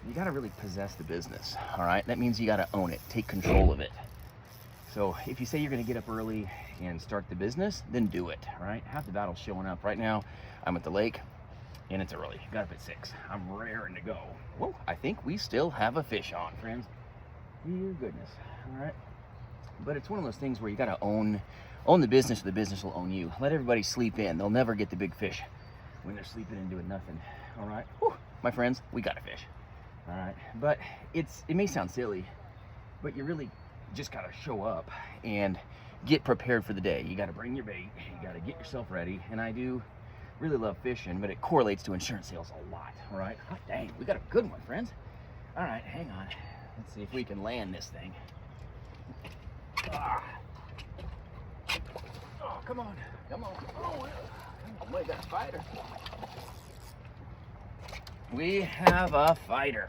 you got to really possess the business, all right? That means you got to own it, take control of it. So if you say you're going to get up early and start the business, then do it, right? Half the battle's showing up. Right now, I'm at the lake, and it's early. Got up at 6. I'm raring to go. Whoa, I think we still have a fish on, friends. Dear goodness, all right? But it's one of those things where you got to own the business, or the business will own you. Let everybody sleep in. They'll never get the big fish when they're sleeping and doing nothing, all right? Whew, my friends, we got a fish, all right? But it may sound silly, but you really just got to show up and get prepared for the day. You got to bring your bait. You got to get yourself ready. And I do really love fishing, but it correlates to insurance sales a lot, all right? Hot dang, we got a good one, friends. All right, hang on. Let's see if we can land this thing. Ah. Oh, come on, come on. Oh, we got a fighter. We have a fighter.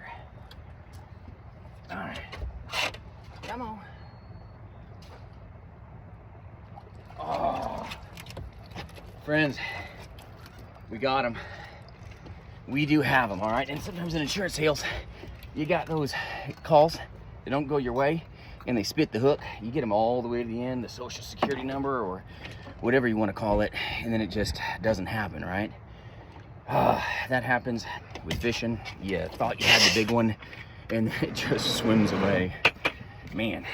All right, come on. Oh, friends, we got them. We do have them, all right? And sometimes in insurance sales, you got those calls that don't go your way and they spit the hook. You get them all the way to the end, the social security number or whatever you want to call it, and then it just doesn't happen, right? That happens with fishing. You thought you had the big one and it just swims away. Man,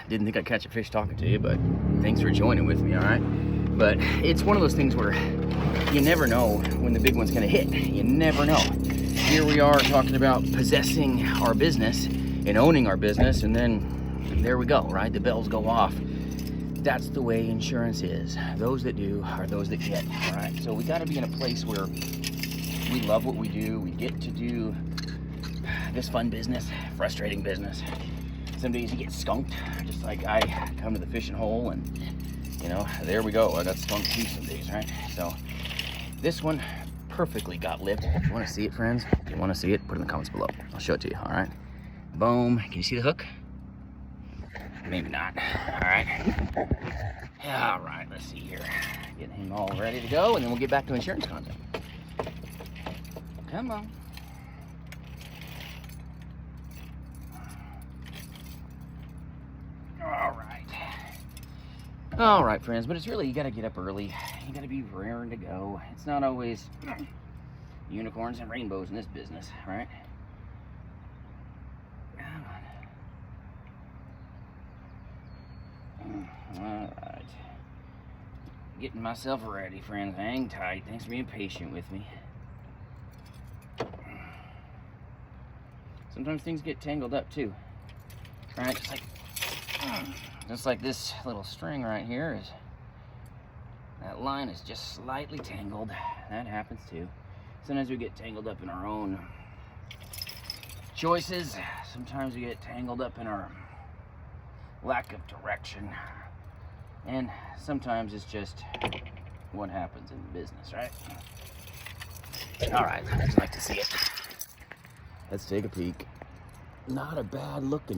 didn't think I'd catch a fish talking to you, but thanks for joining with me, all right? But it's one of those things where you never know when the big one's gonna hit. You never know. Here we are talking about possessing our business and owning our business, and then there we go, right? The bells go off. That's the way insurance is. Those that do are those that get, all right? So we gotta be in a place where we love what we do. We get to do this fun business, frustrating business. Some days you get skunked, just like I come to the fishing hole and, you know, there we go. I got skunked too some days, right? So this one perfectly got lipped. If you want to see it, friends, if you want to see it, put it in the comments below. I'll show it to you, all right? Boom. Can you see the hook? Maybe not. All right. All right, let's see here. Getting him all ready to go, and then we'll get back to insurance content. Come on. All right, friends, but it's really, you got to get up early. You got to be raring to go. It's not always unicorns and rainbows in this business, right? Come on. All right. Getting myself ready, friends. Hang tight. Thanks for being patient with me. Sometimes things get tangled up, too. Right? Just like this little string right here is, that line is just slightly tangled. That happens too. Sometimes we get tangled up in our own choices. Sometimes we get tangled up in our lack of direction. And sometimes it's just what happens in the business, right? All right, I'd like to see it. Let's take a peek. Not a bad looking